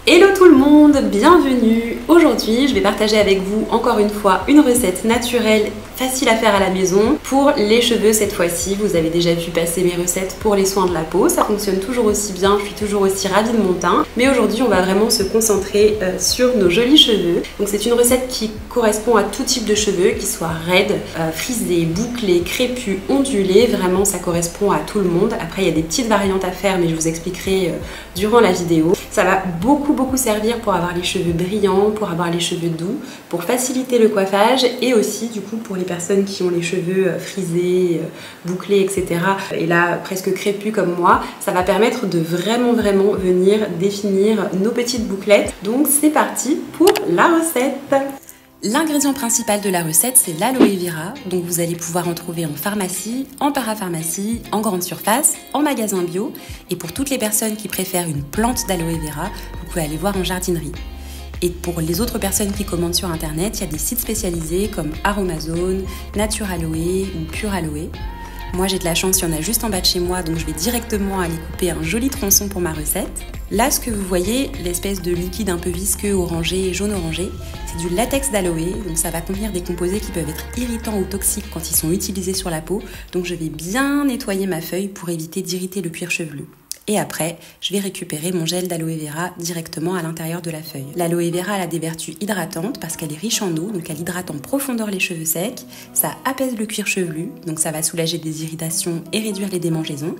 Hello tout le monde, bienvenue. Aujourd'hui, je vais partager avec vous encore une fois une recette naturelle, facile à faire à la maison pour les cheveux cette fois-ci. Vous avez déjà vu passer mes recettes pour les soins de la peau, ça fonctionne toujours aussi bien, je suis toujours aussi ravie de mon teint. Mais aujourd'hui, on va vraiment se concentrer sur nos jolis cheveux. Donc c'est une recette qui correspond à tout type de cheveux, qu'ils soient raides, frisés, bouclés, crépus, ondulés. Vraiment, ça correspond à tout le monde. Après, il y a des petites variantes à faire, mais je vous expliquerai durant la vidéo. Ça va beaucoup servir pour avoir les cheveux brillants, pour avoir les cheveux doux, pour faciliter le coiffage et aussi du coup pour les personnes qui ont les cheveux frisés, bouclés, etc. Et là presque crépus comme moi, ça va permettre de vraiment venir définir nos petites bouclettes. Donc c'est parti pour la recette. L'ingrédient principal de la recette, c'est l'aloe vera. Donc vous allez pouvoir en trouver en pharmacie, en parapharmacie, en grande surface, en magasin bio. Et pour toutes les personnes qui préfèrent une plante d'aloe vera, vous pouvez aller voir en jardinerie. Et pour les autres personnes qui commandent sur internet, il y a des sites spécialisés comme Aromazone, Nature Aloe ou Pure Aloe. Moi j'ai de la chance, il y en a juste en bas de chez moi, donc je vais directement aller couper un joli tronçon pour ma recette. Là, ce que vous voyez, l'espèce de liquide un peu visqueux orangé, jaune orangé, c'est du latex d'aloe, donc ça va contenir des composés qui peuvent être irritants ou toxiques quand ils sont utilisés sur la peau. Donc je vais bien nettoyer ma feuille pour éviter d'irriter le cuir chevelu. Et après, je vais récupérer mon gel d'aloe vera directement à l'intérieur de la feuille. L'aloe vera elle a des vertus hydratantes parce qu'elle est riche en eau, donc elle hydrate en profondeur les cheveux secs. Ça apaise le cuir chevelu, donc ça va soulager des irritations et réduire les démangeaisons.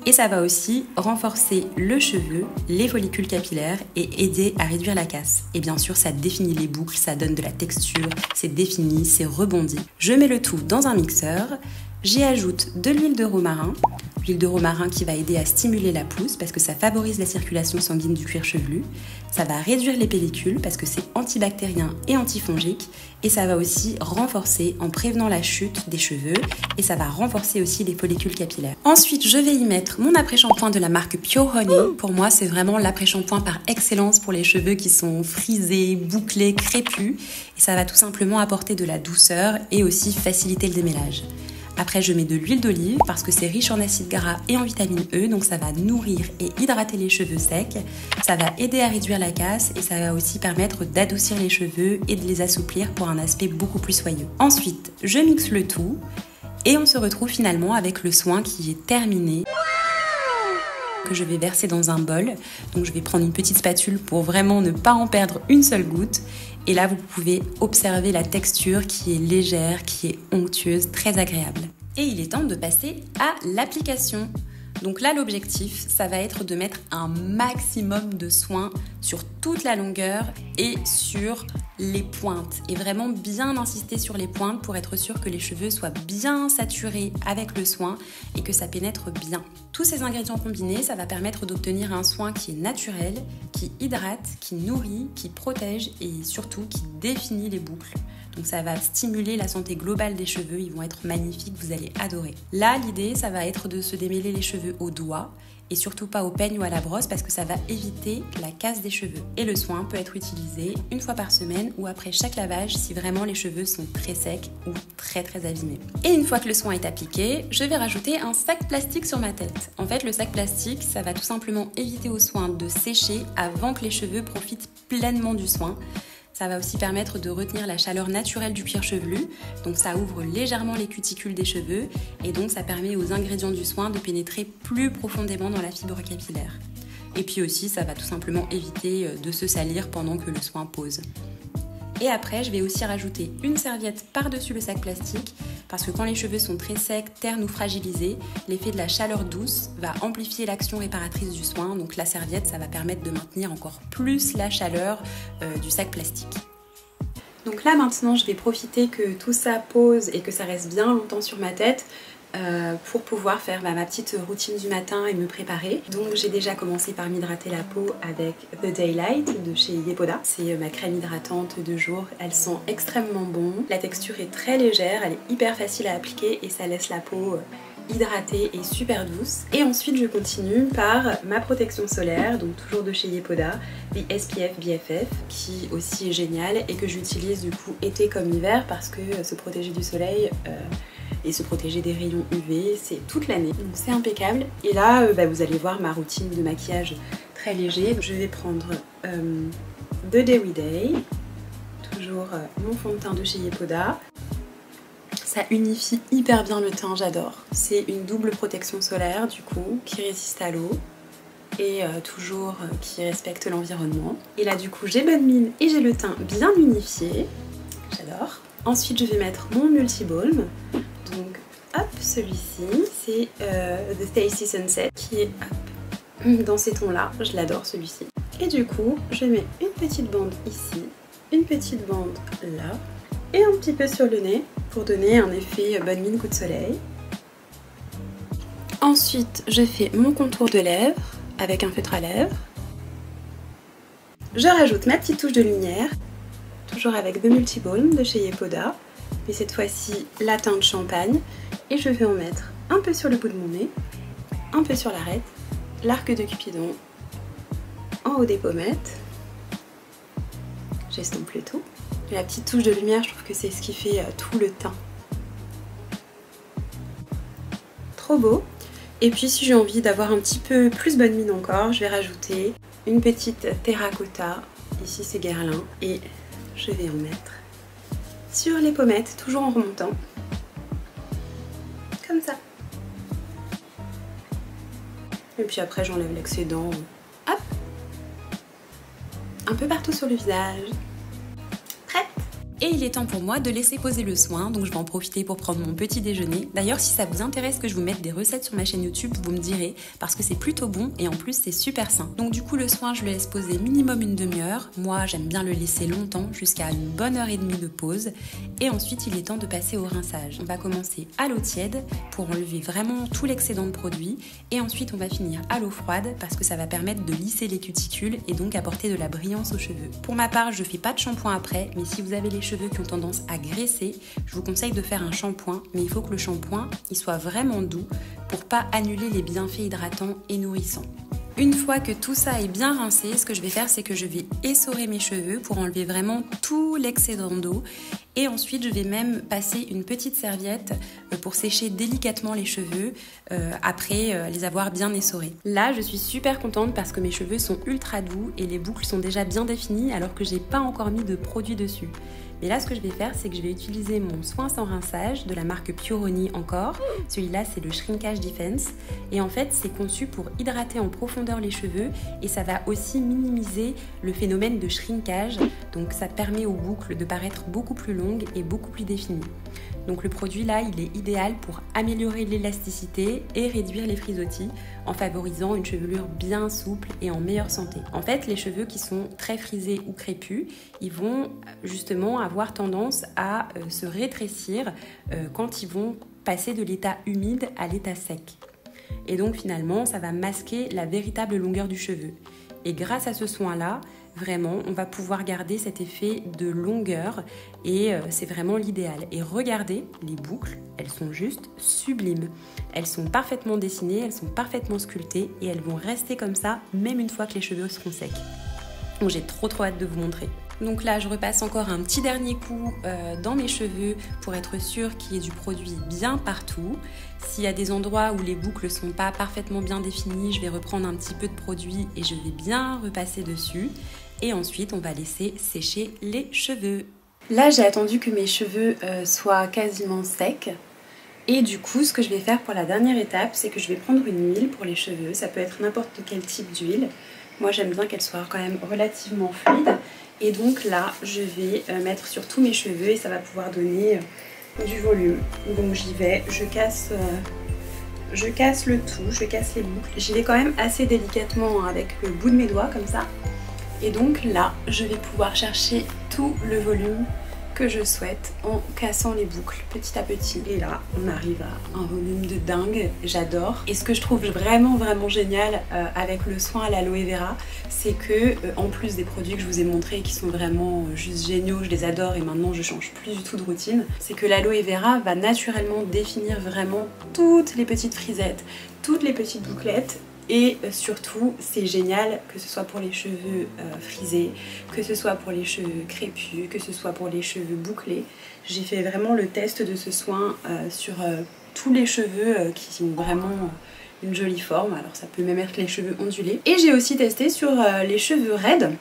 Et ça va aussi renforcer le cheveu, les follicules capillaires et aider à réduire la casse. Et bien sûr, ça définit les boucles, ça donne de la texture, c'est défini, c'est rebondi. Je mets le tout dans un mixeur, j'y ajoute de l'huile de romarin. L'huile de romarin qui va aider à stimuler la pousse parce que ça favorise la circulation sanguine du cuir chevelu. Ça va réduire les pellicules parce que c'est antibactérien et antifongique. Et ça va aussi renforcer en prévenant la chute des cheveux. Et ça va renforcer aussi les follicules capillaires. Ensuite, je vais y mettre mon après-shampoing de la marque Pure Honey. Pour moi, c'est vraiment l'après-shampoing par excellence pour les cheveux qui sont frisés, bouclés, crépus. Et ça va tout simplement apporter de la douceur et aussi faciliter le démêlage. Après, je mets de l'huile d'olive parce que c'est riche en acides gras et en vitamine E, donc ça va nourrir et hydrater les cheveux secs. Ça va aider à réduire la casse et ça va aussi permettre d'adoucir les cheveux et de les assouplir pour un aspect beaucoup plus soyeux. Ensuite, je mixe le tout et on se retrouve finalement avec le soin qui est terminé, que je vais verser dans un bol. Donc je vais prendre une petite spatule pour vraiment ne pas en perdre une seule goutte. Et là, vous pouvez observer la texture qui est légère, qui est onctueuse, très agréable. Et il est temps de passer à l'application. Donc là, l'objectif, ça va être de mettre un maximum de soin sur toute la longueur et sur les pointes. Et vraiment bien insister sur les pointes pour être sûr que les cheveux soient bien saturés avec le soin et que ça pénètre bien. Tous ces ingrédients combinés, ça va permettre d'obtenir un soin qui est naturel, qui hydrate, qui nourrit, qui protège et surtout qui définit les boucles. Donc ça va stimuler la santé globale des cheveux, ils vont être magnifiques, vous allez adorer. Là, l'idée, ça va être de se démêler les cheveux au doigt et surtout pas au peigne ou à la brosse parce que ça va éviter la casse des cheveux. Et le soin peut être utilisé une fois par semaine ou après chaque lavage si vraiment les cheveux sont très secs ou très abîmés. Et une fois que le soin est appliqué, je vais rajouter un sac plastique sur ma tête. En fait, le sac plastique, ça va tout simplement éviter au soin de sécher avant que les cheveux profitent pleinement du soin. Ça va aussi permettre de retenir la chaleur naturelle du cuir chevelu, donc ça ouvre légèrement les cuticules des cheveux et donc ça permet aux ingrédients du soin de pénétrer plus profondément dans la fibre capillaire. Et puis aussi, ça va tout simplement éviter de se salir pendant que le soin pose. Et après, je vais aussi rajouter une serviette par-dessus le sac plastique parce que quand les cheveux sont très secs, ternes ou fragilisés, l'effet de la chaleur douce va amplifier l'action réparatrice du soin. Donc la serviette, ça va permettre de maintenir encore plus la chaleur du sac plastique. Donc là maintenant, je vais profiter que tout ça pose et que ça reste bien longtemps sur ma tête pour pouvoir faire ma petite routine du matin et me préparer. Donc j'ai déjà commencé par m'hydrater la peau avec The Daylight de chez Yepoda. C'est ma crème hydratante de jour, elles sont extrêmement bonnes. La texture est très légère, elle est hyper facile à appliquer et ça laisse la peau hydratée et super douce. Et ensuite je continue par ma protection solaire, donc toujours de chez Yepoda, the SPF BFF, qui aussi est génial et que j'utilise du coup été comme hiver parce que se protéger du soleil et se protéger des rayons UV, c'est toute l'année, donc c'est impeccable. Et là, vous allez voir ma routine de maquillage très léger. Je vais prendre The Everyday, toujours mon fond de teint de chez Yepoda. Ça unifie hyper bien le teint, j'adore. C'est une double protection solaire du coup, qui résiste à l'eau et toujours qui respecte l'environnement. Et là du coup j'ai bonne mine et j'ai le teint bien unifié, j'adore. Ensuite je vais mettre mon multi-balm, donc hop, celui-ci, c'est The Tasty Sunset qui est hop, dans ces tons là, je l'adore celui-ci. Et du coup je mets une petite bande ici, une petite bande là, et un petit peu sur le nez pour donner un effet bonne mine coup de soleil. Ensuite je fais mon contour de lèvres avec un feutre à lèvres. Je rajoute ma petite touche de lumière, toujours avec The Multi-Balm de chez Yepoda, mais cette fois-ci la teinte champagne, et je vais en mettre un peu sur le bout de mon nez, un peu sur l'arête, l'arc de Cupidon, en haut des pommettes. J'estompe le tout. Et la petite touche de lumière, je trouve que c'est ce qui fait tout le teint. Trop beau. Et puis si j'ai envie d'avoir un petit peu plus bonne mine encore, je vais rajouter une petite terracotta, ici c'est Guerlain, et je vais en mettre sur les pommettes, toujours en remontant, comme ça. Et puis après j'enlève l'excédent, hop, un peu partout sur le visage. Et il est temps pour moi de laisser poser le soin, donc je vais en profiter pour prendre mon petit déjeuner. D'ailleurs, si ça vous intéresse que je vous mette des recettes sur ma chaîne YouTube, vous me direz, parce que c'est plutôt bon et en plus c'est super sain. Donc du coup, le soin, je le laisse poser minimum une demi-heure. Moi, j'aime bien le laisser longtemps, jusqu'à une bonne heure et demie de pause. Et ensuite, il est temps de passer au rinçage. On va commencer à l'eau tiède pour enlever vraiment tout l'excédent de produit. Et ensuite, on va finir à l'eau froide parce que ça va permettre de lisser les cuticules et donc apporter de la brillance aux cheveux. Pour ma part, je fais pas de shampoing après, mais si vous avez les cheveux qui ont tendance à graisser, je vous conseille de faire un shampoing, mais il faut que le shampoing il soit vraiment doux pour pas annuler les bienfaits hydratants et nourrissants. Une fois que tout ça est bien rincé, ce que je vais faire, c'est que je vais essorer mes cheveux pour enlever vraiment tout l'excédent d'eau. Et ensuite, je vais même passer une petite serviette pour sécher délicatement les cheveux après les avoir bien essorés. Là, je suis super contente parce que mes cheveux sont ultra doux et les boucles sont déjà bien définies alors que j'ai pas encore mis de produit dessus. Mais là, ce que je vais faire, c'est que je vais utiliser mon soin sans rinçage de la marque Puroni encore. Celui-là, c'est le Shrinkage Defense. Et en fait, c'est conçu pour hydrater en profondeur les cheveux et ça va aussi minimiser le phénomène de shrinkage. Donc, ça permet aux boucles de paraître beaucoup plus longues et beaucoup plus définies. Donc le produit là, il est idéal pour améliorer l'élasticité et réduire les frisottis en favorisant une chevelure bien souple et en meilleure santé. En fait, les cheveux qui sont très frisés ou crépus, ils vont justement avoir tendance à se rétrécir quand ils vont passer de l'état humide à l'état sec. Et donc finalement, ça va masquer la véritable longueur du cheveu. Et grâce à ce soin-là, vraiment, on va pouvoir garder cet effet de longueur et c'est vraiment l'idéal. Et regardez, les boucles, elles sont juste sublimes. Elles sont parfaitement dessinées, elles sont parfaitement sculptées et elles vont rester comme ça, même une fois que les cheveux seront secs. Donc j'ai trop hâte de vous montrer. Donc là, je repasse encore un petit dernier coup dans mes cheveux pour être sûre qu'il y ait du produit bien partout. S'il y a des endroits où les boucles ne sont pas parfaitement bien définies, je vais reprendre un petit peu de produit et je vais bien repasser dessus. Et ensuite, on va laisser sécher les cheveux. Là, j'ai attendu que mes cheveux soient quasiment secs. Et du coup, ce que je vais faire pour la dernière étape, c'est que je vais prendre une huile pour les cheveux. Ça peut être n'importe quel type d'huile. Moi, j'aime bien qu'elle soit quand même relativement fluide. Et donc là, je vais mettre sur tous mes cheveux et ça va pouvoir donner du volume. Donc j'y vais, je casse le tout, je casse les boucles. J'y vais quand même assez délicatement avec le bout de mes doigts comme ça. Et donc là, je vais pouvoir chercher tout le volume que je souhaite en cassant les boucles petit à petit. Et là, on arrive à un volume de dingue, j'adore. Et ce que je trouve vraiment génial avec le soin à l'aloe vera, c'est que en plus des produits que je vous ai montrés qui sont vraiment juste géniaux, je les adore et maintenant je change plus du tout de routine, c'est que l'aloe vera va naturellement définir vraiment toutes les petites frisettes, toutes les petites bouclettes. Et surtout, c'est génial que ce soit pour les cheveux frisés, que ce soit pour les cheveux crépus, que ce soit pour les cheveux bouclés. J'ai fait vraiment le test de ce soin sur tous les cheveux qui ont vraiment une jolie forme, alors ça peut même être les cheveux ondulés. Et j'ai aussi testé sur les cheveux raides,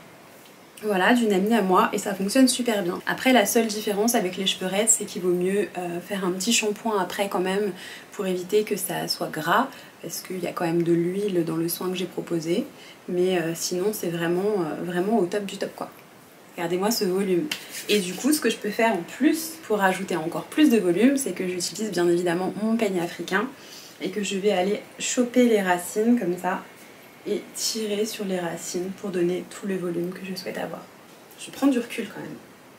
voilà, d'une amie à moi, et ça fonctionne super bien. Après, la seule différence avec les cheveux raides, c'est qu'il vaut mieux faire un petit shampoing après quand même pour éviter que ça soit gras, parce qu'il y a quand même de l'huile dans le soin que j'ai proposé, mais sinon c'est vraiment au top du top quoi. Regardez-moi ce volume. Et du coup, ce que je peux faire en plus pour ajouter encore plus de volume, c'est que j'utilise bien évidemment mon peigne africain et que je vais aller choper les racines comme ça et tirer sur les racines pour donner tout le volume que je souhaite avoir. Je prends du recul quand même.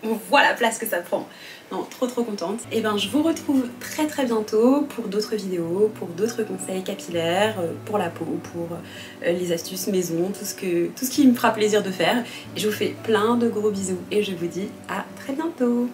On voit la place que ça prend. Non, trop contente. Et ben je vous retrouve très bientôt pour d'autres vidéos, pour d'autres conseils capillaires, pour la peau, pour les astuces maison, tout ce qui me fera plaisir de faire. Et je vous fais plein de gros bisous et je vous dis à très bientôt.